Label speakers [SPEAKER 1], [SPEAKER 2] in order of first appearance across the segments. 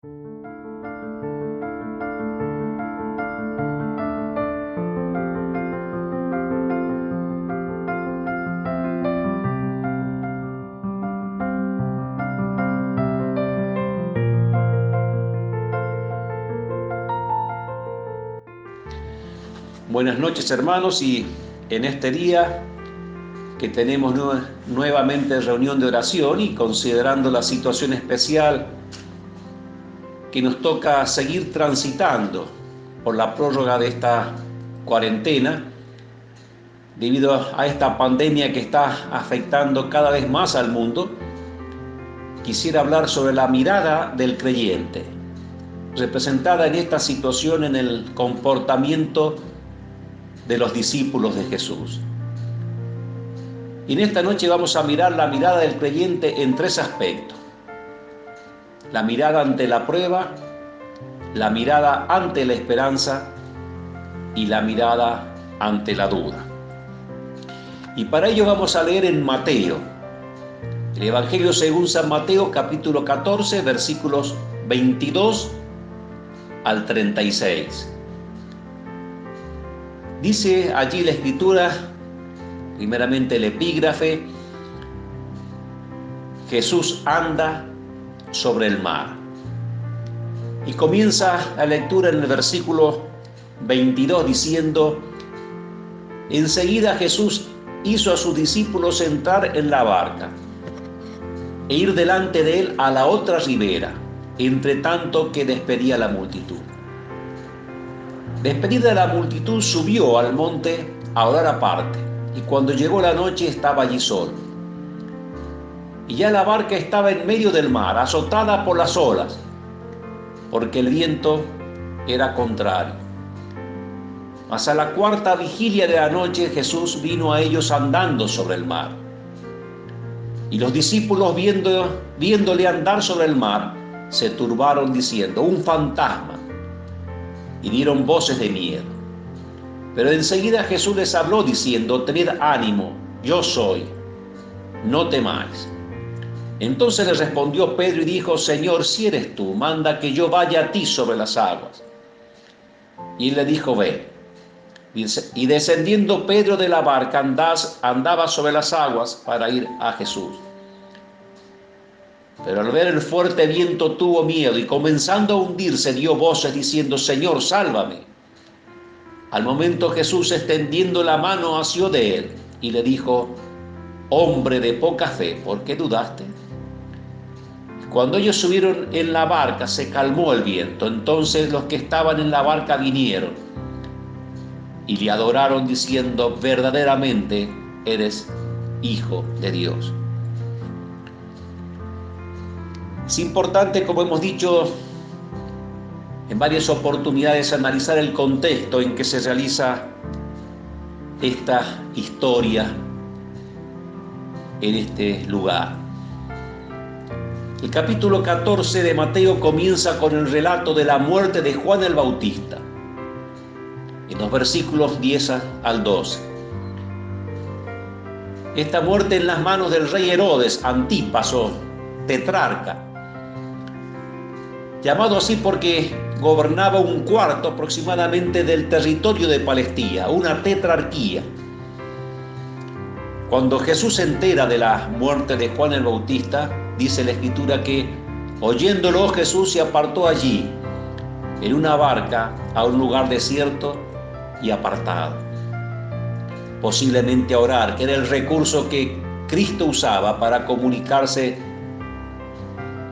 [SPEAKER 1] Buenas noches, hermanos, y en este día que tenemos nuevamente reunión de oración y considerando la situación especial que nos toca seguir transitando por la prórroga de esta cuarentena, debido a esta pandemia que está afectando cada vez más al mundo, quisiera hablar sobre la mirada del creyente, representada en esta situación en el comportamiento de los discípulos de Jesús. Y en esta noche vamos a mirar la mirada del creyente en tres aspectos: la mirada ante la prueba, la mirada ante la esperanza y la mirada ante la duda. Y para ello vamos a leer en Mateo, el Evangelio según San Mateo, capítulo 14, versículos 22 al 36. Dice allí la Escritura, primeramente el epígrafe: Jesús anda sobre el mar. Y comienza la lectura en el versículo 22 diciendo: enseguida Jesús hizo a sus discípulos entrar en la barca e ir delante de él a la otra ribera, entre tanto que despedía a la multitud. Despedida la multitud, subió al monte a orar aparte, y cuando llegó la noche estaba allí solo. Y ya la barca estaba en medio del mar, azotada por las olas, porque el viento era contrario. Mas a la cuarta vigilia de la noche Jesús vino a ellos andando sobre el mar. Y los discípulos, viéndole andar sobre el mar, se turbaron diciendo: un fantasma. Y dieron voces de miedo. Pero enseguida Jesús les habló diciendo: tened ánimo, yo soy, no temáis. Entonces le respondió Pedro y dijo: Señor, si eres tú, manda que yo vaya a ti sobre las aguas. Y él le dijo: ven. Y descendiendo Pedro de la barca, andaba sobre las aguas para ir a Jesús. Pero al ver el fuerte viento tuvo miedo y comenzando a hundirse dio voces diciendo: Señor, sálvame. Al momento Jesús, extendiendo la mano, asió de él y le dijo: hombre de poca fe, ¿por qué dudaste? Cuando ellos subieron en la barca se calmó el viento. Entonces los que estaban en la barca vinieron y le adoraron diciendo: verdaderamente eres Hijo de Dios. Es importante, como hemos dicho en varias oportunidades, analizar el contexto en que se realiza esta historia en este lugar. El capítulo 14 de Mateo comienza con el relato de la muerte de Juan el Bautista, en los versículos 10 al 12. Esta muerte en las manos del rey Herodes Antipas, tetrarca, llamado así porque gobernaba un cuarto aproximadamente del territorio de Palestina, una tetrarquía. Cuando Jesús se entera de la muerte de Juan el Bautista, dice la Escritura que, oyéndolo, Jesús se apartó allí, en una barca, a un lugar desierto y apartado, posiblemente a orar, que era el recurso que Cristo usaba para comunicarse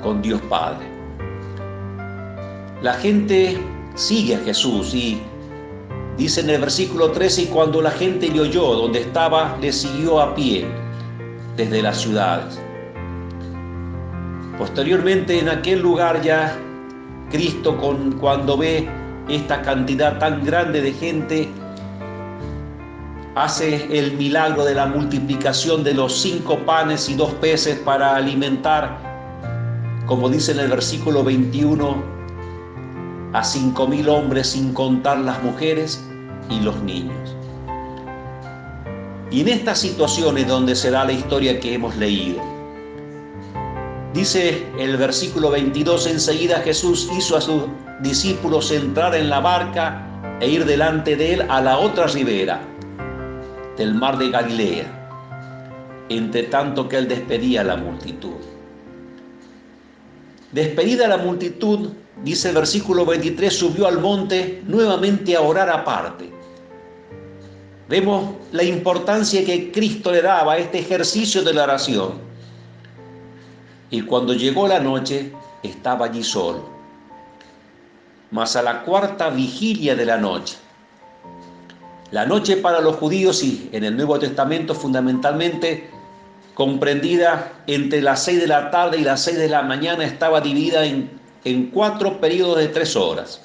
[SPEAKER 1] con Dios Padre. La gente sigue a Jesús y dice en el versículo 13: y cuando la gente le oyó donde estaba, le siguió a pie desde las ciudades. Posteriormente, en aquel lugar ya Cristo, cuando ve esta cantidad tan grande de gente, hace el milagro de la multiplicación de los 5 panes y 2 peces para alimentar, como dice en el versículo 21, a 5.000 hombres, sin contar las mujeres y los niños. Y en estas situaciones donde se da la historia que hemos leído, Dice el versículo 22, enseguida Jesús hizo a sus discípulos entrar en la barca e ir delante de él a la otra ribera del mar de Galilea, entre tanto que él despedía a la multitud. Despedida la multitud, dice el versículo 23, subió al monte nuevamente a orar aparte. Vemos la importancia que Cristo le daba a este ejercicio de la oración. Y cuando llegó la noche, estaba allí solo. Mas a la cuarta vigilia de la noche para los judíos y en el Nuevo Testamento fundamentalmente comprendida entre las 6 de la tarde y las 6 de la mañana, estaba dividida en 4 periodos de 3 horas,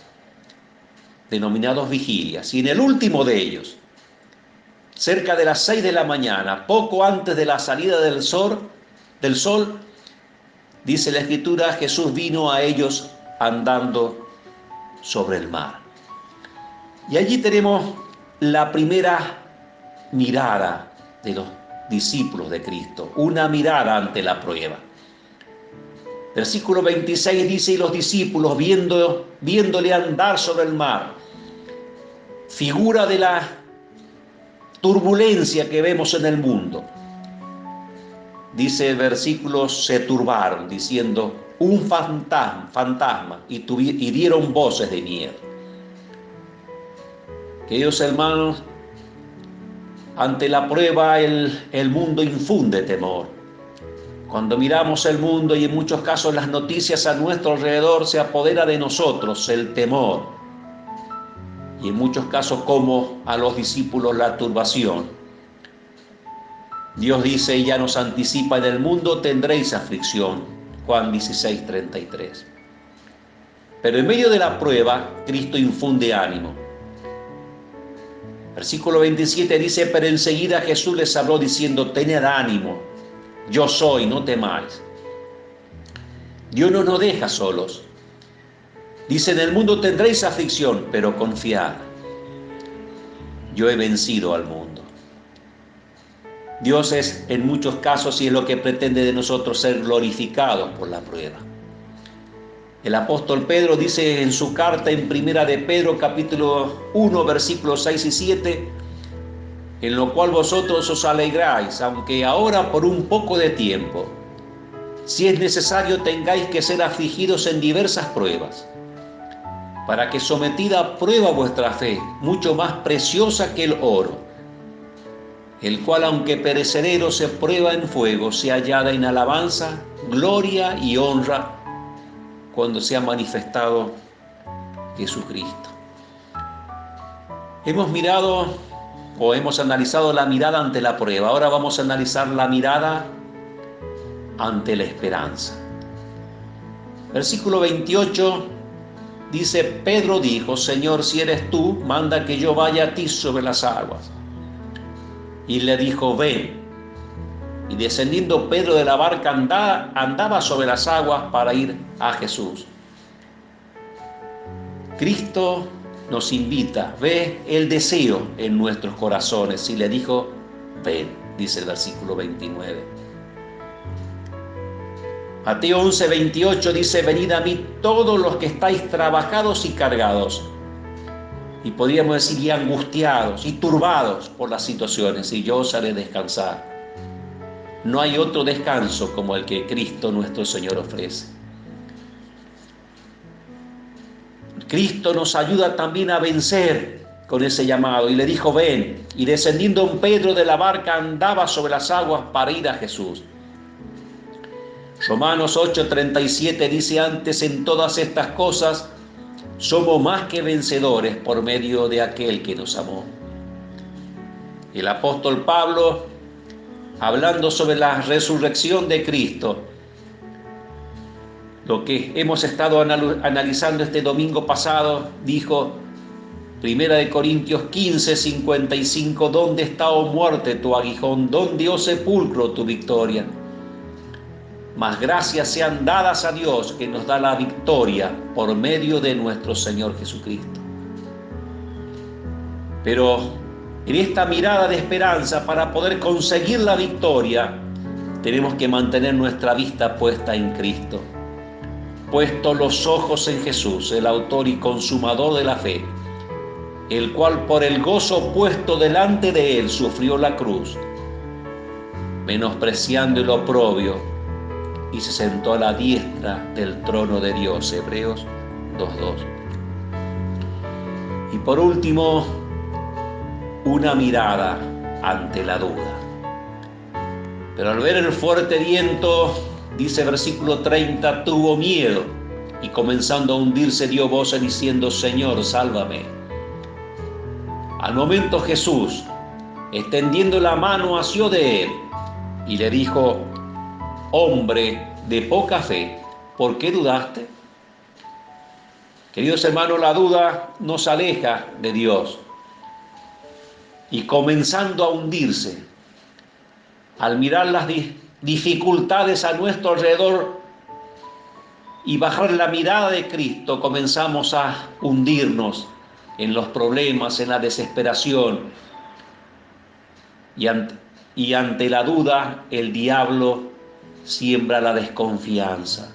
[SPEAKER 1] denominados vigilias. Y en el último de ellos, cerca de las 6 de la mañana, poco antes de la salida del sol, dice la Escritura, Jesús vino a ellos andando sobre el mar. Y allí tenemos la primera mirada de los discípulos de Cristo, una mirada ante la prueba. Versículo 26 dice, y los discípulos viéndole andar sobre el mar, figura de la turbulencia que vemos en el mundo. Dice el versículo, se turbaron, diciendo, un fantasma, y dieron voces de miedo. Queridos hermanos, ante la prueba el mundo infunde temor. Cuando miramos el mundo y en muchos casos las noticias a nuestro alrededor, se apodera de nosotros el temor. Y en muchos casos, como a los discípulos, la turbación. Dios dice y ya nos anticipa, en el mundo tendréis aflicción. Juan 16:33. Pero en medio de la prueba, Cristo infunde ánimo. Versículo 27 dice, pero enseguida Jesús les habló diciendo, tened ánimo, yo soy, no temáis. Dios no nos deja solos. Dice, en el mundo tendréis aflicción, pero confiad, yo he vencido al mundo. Dios es en muchos casos, y es lo que pretende de nosotros, ser glorificados por la prueba. El apóstol Pedro dice en su carta en Primera de Pedro, capítulo 1, versículos 6 y 7, en lo cual vosotros os alegráis, aunque ahora por un poco de tiempo, si es necesario, tengáis que ser afligidos en diversas pruebas, para que sometida a prueba vuestra fe, mucho más preciosa que el oro, el cual aunque perecedero se prueba en fuego, sea hallada en alabanza, gloria y honra, cuando se ha manifestado Jesucristo. Hemos mirado o hemos analizado la mirada ante la prueba. Ahora vamos a analizar la mirada ante la esperanza. Versículo 28 dice, Pedro dijo, Señor, si eres tú, manda que yo vaya a ti sobre las aguas. Y le dijo, ven. Y descendiendo Pedro de la barca andaba sobre las aguas para ir a Jesús. Cristo nos invita, ve el deseo en nuestros corazones. Y le dijo, ven, dice el versículo 29. Mateo 11:28 dice, venid a mí todos los que estáis trabajados y cargados. Y podríamos decir, y angustiados y turbados por las situaciones, y yo os haré descansar. No hay otro descanso como el que Cristo nuestro Señor ofrece. Cristo nos ayuda también a vencer con ese llamado. Y le dijo, ven. Y descendiendo Pedro de la barca andaba sobre las aguas para ir a Jesús. Romanos 8:37 dice, antes en todas estas cosas somos más que vencedores por medio de aquel que nos amó. El apóstol Pablo, hablando sobre la resurrección de Cristo, lo que hemos estado analizando este domingo pasado, dijo, 1 Corintios 15:55, ¿dónde está, oh muerte, tu aguijón? ¿Dónde, oh sepulcro, tu victoria? Mas gracias sean dadas a Dios, que nos da la victoria por medio de nuestro Señor Jesucristo. Pero en esta mirada de esperanza, para poder conseguir la victoria, tenemos que mantener nuestra vista puesta en Cristo, puestos los ojos en Jesús, el autor y consumador de la fe, el cual por el gozo puesto delante de él sufrió la cruz, menospreciando el oprobio, y se sentó a la diestra del trono de Dios. Hebreos 2:2. Y por último, una mirada ante la duda. Pero al ver el fuerte viento, dice versículo 30, tuvo miedo y comenzando a hundirse dio voces diciendo: Señor, sálvame. Al momento Jesús, extendiendo la mano, asió de él y le dijo: hombre de poca fe, ¿por qué dudaste? Queridos hermanos, la duda nos aleja de Dios. Y comenzando a hundirse, al mirar las dificultades a nuestro alrededor y bajar la mirada de Cristo, comenzamos a hundirnos en los problemas, en la desesperación. Y ante la duda, el diablo siembra la desconfianza.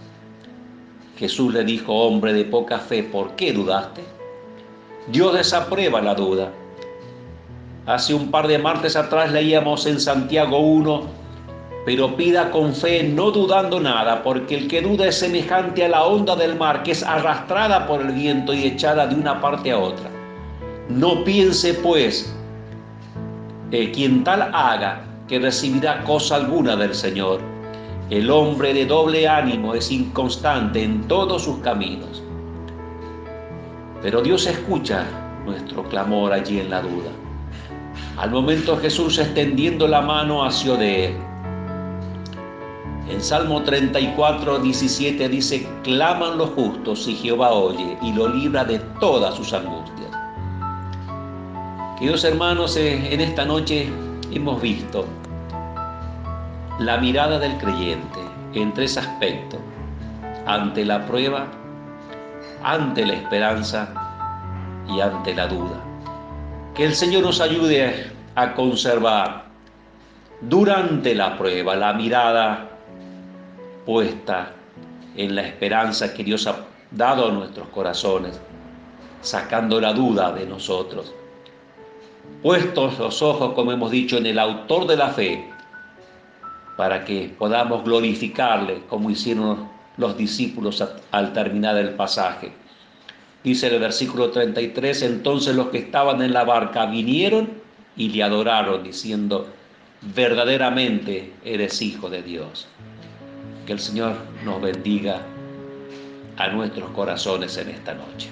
[SPEAKER 1] Jesús le dijo: hombre de poca fe, ¿por qué dudaste? Dios desaprueba la duda. Hace un par de martes atrás leíamos en Santiago 1, pero pida con fe, no dudando nada, porque el que duda es semejante a la onda del mar, que es arrastrada por el viento y echada de una parte a otra. No piense, pues, quien tal haga, que recibirá cosa alguna del Señor. El hombre de doble ánimo es inconstante en todos sus caminos. Pero Dios escucha nuestro clamor allí en la duda. Al momento Jesús, extendiendo la mano, asió de él. En Salmo 34:17 dice: claman los justos y Jehová oye y lo libra de todas sus angustias. Queridos hermanos, en esta noche hemos visto la mirada del creyente en tres aspectos: ante la prueba, ante la esperanza y ante la duda. Que el Señor nos ayude a conservar durante la prueba la mirada puesta en la esperanza que Dios ha dado a nuestros corazones, sacando la duda de nosotros. Puestos los ojos, como hemos dicho, en el autor de la fe, para que podamos glorificarle como hicieron los discípulos al terminar el pasaje. Dice el versículo 33, entonces los que estaban en la barca vinieron y le adoraron, diciendo: verdaderamente eres Hijo de Dios. Que el Señor nos bendiga a nuestros corazones en esta noche.